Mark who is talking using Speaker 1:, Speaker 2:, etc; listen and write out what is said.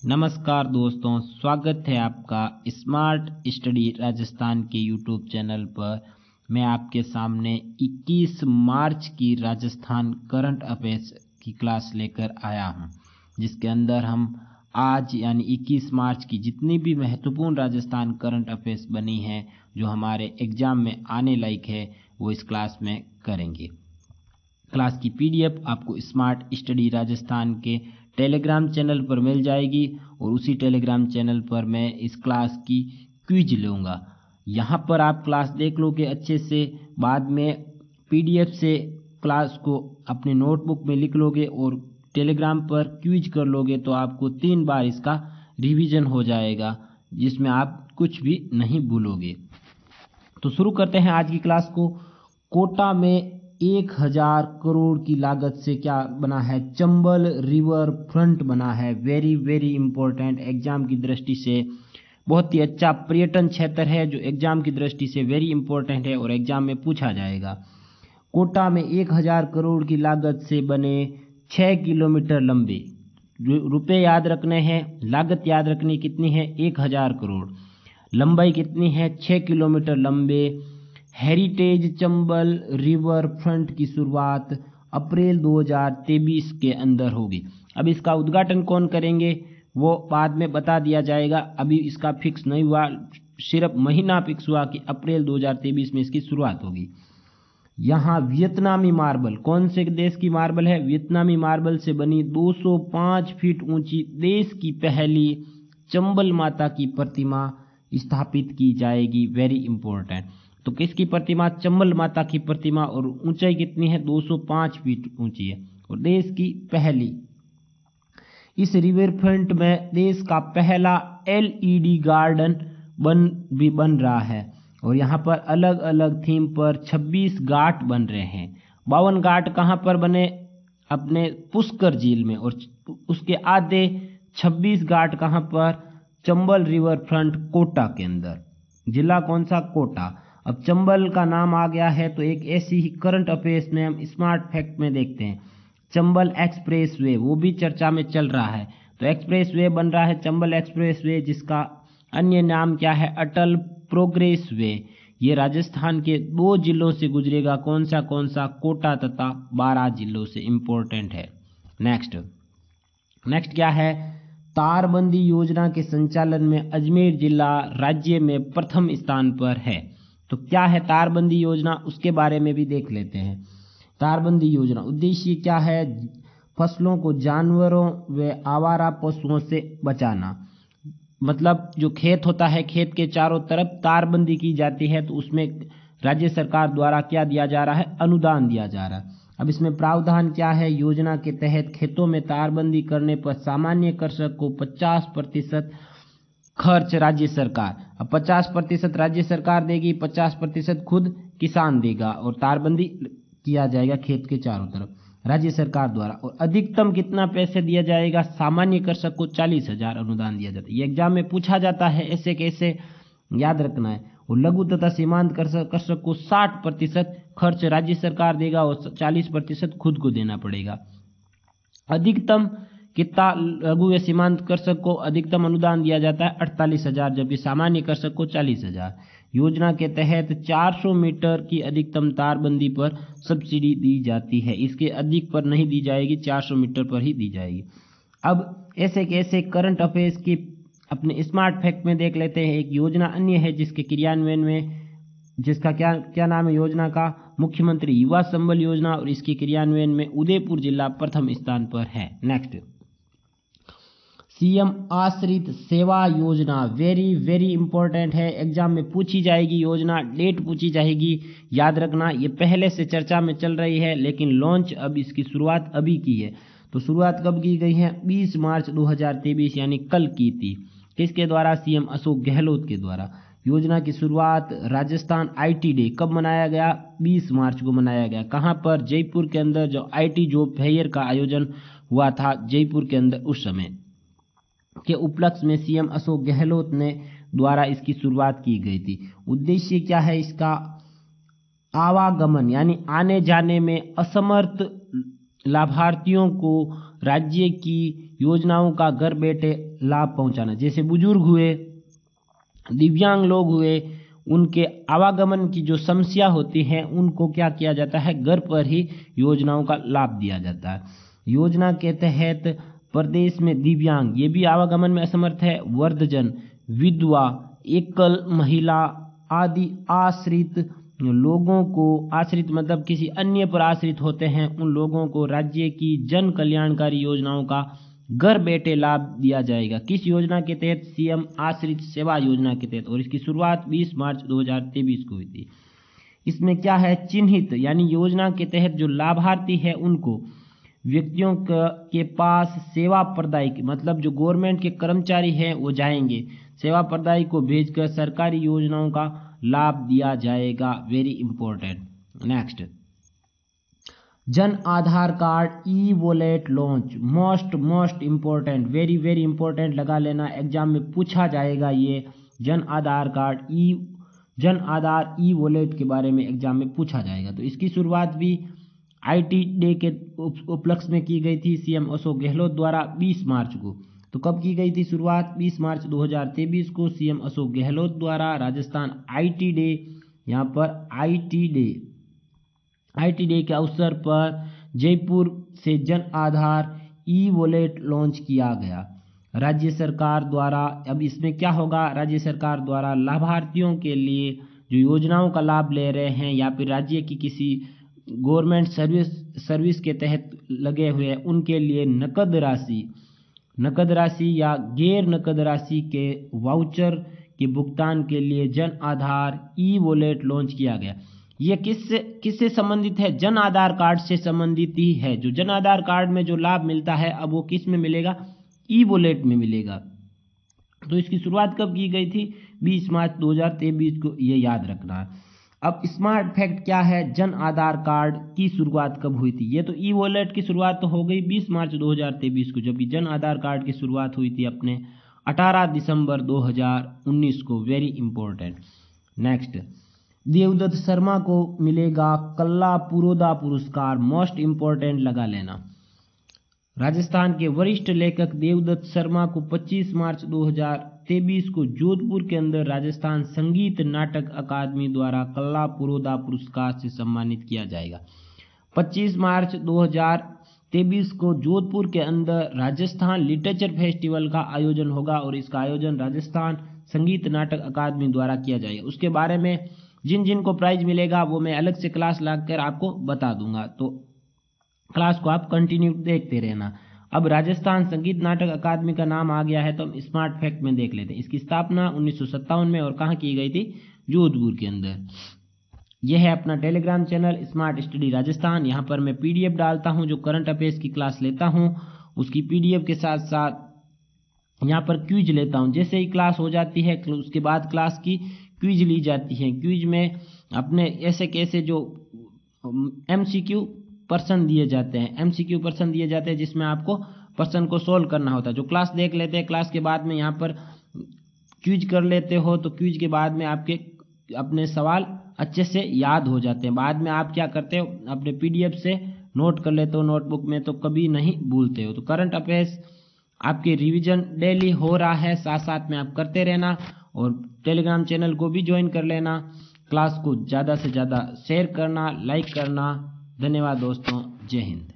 Speaker 1: नमस्कार दोस्तों, स्वागत है आपका स्मार्ट स्टडी राजस्थान के यूट्यूब चैनल पर। मैं आपके सामने 21 मार्च की राजस्थान करंट अफेयर्स की क्लास लेकर आया हूं, जिसके अंदर हम आज यानी 21 मार्च की जितनी भी महत्वपूर्ण राजस्थान करंट अफेयर्स बनी हैं जो हमारे एग्जाम में आने लायक है वो इस क्लास में करेंगे। क्लास की पीडीएफ आपको स्मार्ट स्टडी राजस्थान के टेलीग्राम चैनल पर मिल जाएगी और उसी टेलीग्राम चैनल पर मैं इस क्लास की क्विज लूँगा। यहाँ पर आप क्लास देख लोगे अच्छे से, बाद में पीडीएफ से क्लास को अपने नोटबुक में लिख लोगे और टेलीग्राम पर क्विज कर लोगे तो आपको 3 बार इसका रिवीजन हो जाएगा, जिसमें आप कुछ भी नहीं भूलोगे। तो शुरू करते हैं आज की क्लास को। कोटा में 1000 करोड़ की लागत से क्या बना है? चंबल रिवर फ्रंट बना है। वेरी वेरी इंपॉर्टेंट, एग्जाम की दृष्टि से बहुत ही अच्छा पर्यटन क्षेत्र है जो एग्जाम की दृष्टि से वेरी इंपॉर्टेंट है और एग्जाम में पूछा जाएगा। कोटा में 1000 करोड़ की लागत से बने 6 किलोमीटर लंबे, रुपए याद रखने हैं, लागत याद रखनी कितनी है? 1000 करोड़, लंबाई कितनी है? 6 किलोमीटर लंबे हेरिटेज चंबल रिवर फ्रंट की शुरुआत अप्रैल 2023 के अंदर होगी। अब इसका उद्घाटन कौन करेंगे वो बाद में बता दिया जाएगा, अभी इसका फिक्स नहीं हुआ, सिर्फ महीना फिक्स हुआ कि अप्रैल 2023 में इसकी शुरुआत होगी। यहाँ वियतनामी मार्बल, कौन से देश की मार्बल है? वियतनामी मार्बल से बनी 205 फीट ऊंची देश की पहली चंबल माता की प्रतिमा स्थापित की जाएगी। Very important. तो किसकी प्रतिमा? चंबल माता की प्रतिमा, और ऊंचाई कितनी है? 205 फीट ऊंची है और देश की पहली। इस रिवर फ्रंट में देश का पहला एलईडी गार्डन बन रहा है और यहाँ पर अलग अलग थीम पर 26 घाट बन रहे हैं। 52 घाट कहाँ पर बने? अपने पुष्कर झील में, और उसके आधे 26 घाट कहाँ पर? चंबल रिवर फ्रंट कोटा के अंदर। जिला कौन सा? कोटा। अब चंबल का नाम आ गया है तो एक ऐसी ही करंट अफेयर्स में हम स्मार्ट फैक्ट में देखते हैं, चंबल एक्सप्रेस वे, वो भी चर्चा में चल रहा है। तो एक्सप्रेस वे बन रहा है चंबल एक्सप्रेस वे, जिसका अन्य नाम क्या है? अटल प्रोग्रेस वे। ये राजस्थान के 2 जिलों से गुजरेगा। कौन सा? कोटा तथा 12 जिलों से। इंपॉर्टेंट है। नेक्स्ट क्या है? तारबंदी योजना के संचालन में अजमेर जिला राज्य में प्रथम स्थान पर है। तो क्या है तारबंदी योजना, उसके बारे में भी देख लेते हैं। तारबंदी योजना उद्देश्य क्या है? फसलों को जानवरों व आवारा पशुओं से बचाना। मतलब जो खेत होता है, खेत के चारों तरफ तारबंदी की जाती है, तो उसमें राज्य सरकार द्वारा क्या दिया जा रहा है? अनुदान दिया जा रहा है। अब इसमें प्रावधान क्या है? योजना के तहत खेतों में तारबंदी करने पर सामान्य कृषक को 50% खर्च राज्य सरकार। अब 50% राज्य सरकार देगी, 50% खुद किसान देगा और तारबंदी किया जाएगा खेत के चारों तरफ राज्य सरकार द्वारा। और अधिकतम कितना पैसे दिया जाएगा? सामान्य कृषक को 40,000 अनुदान दिया जाता है। ये एग्जाम में पूछा जाता है, ऐसे कैसे याद रखना है। और लघु तथा सीमांत कृषक को 60% खर्च राज्य सरकार देगा और 40% खुद को देना पड़ेगा। अधिकतम कितना लघु व सीमांत कृषक को अधिकतम अनुदान दिया जाता है? 48,000, जबकि सामान्य कृषक को 40,000। योजना के तहत 400 मीटर की अधिकतम तारबंदी पर सब्सिडी दी जाती है, इसके अधिक पर नहीं दी जाएगी, 400 मीटर पर ही दी जाएगी। अब ऐसे कैसे करंट अफेयर्स की अपने स्मार्ट फैक्ट में देख लेते हैं। एक योजना अन्य है जिसके क्रियान्वयन में, जिसका क्या नाम है योजना का? मुख्यमंत्री युवा संबल योजना, और इसके क्रियान्वयन में उदयपुर जिला प्रथम स्थान पर है। नेक्स्ट, सीएम आश्रित सेवा योजना। वेरी वेरी इंपॉर्टेंट है, एग्जाम में पूछी जाएगी योजना, डेट पूछी जाएगी, याद रखना। ये पहले से चर्चा में चल रही है लेकिन लॉन्च अब इसकी शुरुआत अभी की है। तो शुरुआत कब की गई है? 20 मार्च 2023 यानी कल की थी। किसके द्वारा? सीएम अशोक गहलोत के द्वारा। योजना की शुरुआत राजस्थान आईटी डे कब मनाया गया? 20 मार्च को मनाया गया। कहाँ पर? जयपुर के अंदर, जो आईटी जॉब फेयर का आयोजन हुआ था जयपुर के अंदर, उस समय के उपलक्ष्य में सीएम अशोक गहलोत ने द्वारा इसकी शुरुआत की गई थी। उद्देश्य क्या है इसका? आवागमन यानी आने जाने में असमर्थ लाभार्थियों को राज्य की योजनाओं का घर बैठे लाभ पहुंचाना। जैसे बुजुर्ग हुए, दिव्यांग लोग हुए, उनके आवागमन की जो समस्या होती है उनको क्या किया जाता है, घर पर ही योजनाओं का लाभ दिया जाता है। योजना के तहत प्रदेश में दिव्यांग, ये भी आवागमन में असमर्थ है, वृद्धजन, विधवा, एकल महिला आदि आश्रित लोगों को, आश्रित मतलब किसी अन्य पर आश्रित होते हैं, उन लोगों को राज्य की जन कल्याणकारी योजनाओं का घर बैठे लाभ दिया जाएगा। किस योजना के तहत? सीएम आश्रित सेवा योजना के तहत, और इसकी शुरुआत 20 मार्च 2023 को हुई थी। इसमें क्या है, चिन्हित यानी योजना के तहत जो लाभार्थी है उनको व्यक्तियों के पास सेवा प्रदायक, मतलब जो गवर्नमेंट के कर्मचारी हैं वो जाएंगे, सेवा प्रदायक को भेजकर सरकारी योजनाओं का लाभ दिया जाएगा। Very important. Next, Jan Aadhaar card e wallet launch, most important, very very important, लगा लेना, एग्जाम में पूछा जाएगा ये जन Aadhaar card Jan Aadhaar e wallet के बारे में एग्जाम में पूछा जाएगा। तो इसकी शुरुआत भी आईटी डे के उपलक्ष्य में की गई थी सीएम अशोक गहलोत द्वारा 20 मार्च को। तो कब की गई थी शुरुआत? 20 मार्च 2023 को सीएम अशोक गहलोत द्वारा राजस्थान आईटी डे, यहाँ पर आईटी डे के अवसर पर जयपुर से जन आधार ई वॉलेट लॉन्च किया गया राज्य सरकार द्वारा। अब इसमें क्या होगा, राज्य सरकार द्वारा लाभार्थियों के लिए जो योजनाओं का लाभ ले रहे हैं या फिर राज्य की किसी गवर्नमेंट सर्विस के तहत लगे हुए हैं उनके लिए नकद राशि या गैर नकद राशि के वाउचर के भुगतान के लिए जन आधार ई वॉलेट लॉन्च किया गया। ये किससे संबंधित है? जन आधार कार्ड से संबंधित ही है। जो जन आधार कार्ड में जो लाभ मिलता है अब वो किस में मिलेगा? ई वॉलेट में मिलेगा। तो इसकी शुरुआत कब की गई थी? 20 मार्च 2023 को, ये याद रखना है। अब स्मार्ट फैक्ट क्या है, जन आधार कार्ड की शुरुआत कब हुई थी? ये तो ई वॉलेट की शुरुआत तो हो गई 20 मार्च 2023 को, जबकि जन आधार कार्ड की शुरुआत हुई थी अपने 18 दिसंबर 2019 को। Very important. Next, Devdutt Sharma को मिलेगा कल्ला पुरोधा पुरस्कार, मोस्ट इंपॉर्टेंट, लगा लेना। राजस्थान के वरिष्ठ लेखक देवदत्त शर्मा को 25 मार्च 2023 को जोधपुर के अंदर राजस्थान संगीत नाटक अकादमी द्वारा कल्ला पुरोधा पुरस्कार से सम्मानित किया जाएगा। 25 मार्च 2023 को जोधपुर के अंदर राजस्थान लिटरेचर फेस्टिवल का आयोजन होगा और इसका आयोजन राजस्थान संगीत नाटक अकादमी द्वारा किया जाएगा। उसके बारे में जिन को प्राइज मिलेगा वो मैं अलग से क्लास लाकर आपको बता दूंगा, तो क्लास को आप कंटिन्यू देखते रहना। अब राजस्थान संगीत नाटक अकादमी का नाम आ गया है तो हम स्मार्ट फैक्ट में देख लेते हैं। इसकी स्थापना 1957 में और कहाँ की गई थी? जोधपुर के अंदर। यह है अपना Telegram channel smart study Rajasthan. यहाँ पर मैं पीडीएफ डालता हूँ, जो करंट अफेयर्स की क्लास लेता हूँ उसकी पीडीएफ के साथ साथ यहाँ पर क्विज लेता हूँ। जैसे ही क्लास हो जाती है उसके बाद क्लास की क्विज ली जाती है। क्विज में अपने ऐसे कैसे जो एमसीक्यू प्रश्न दिए जाते हैं, जिसमें आपको प्रश्न को सोल्व करना होता है। जो क्लास देख लेते हैं, क्लास के बाद में यहाँ पर क्विज कर लेते हो तो क्विज के बाद में आपके अपने सवाल अच्छे से याद हो जाते हैं। बाद में आप क्या करते हो, अपने पीडीएफ से नोट कर लेते हो नोटबुक में, तो कभी नहीं भूलते हो। तो करंट अफेयर्स आपके रिवीजन डेली हो रहा है, साथ साथ में आप करते रहना और टेलीग्राम चैनल को भी ज्वाइन कर लेना। क्लास को ज़्यादा से ज़्यादा शेयर करना, लाइक करना। धन्यवाद दोस्तों, जय हिंद।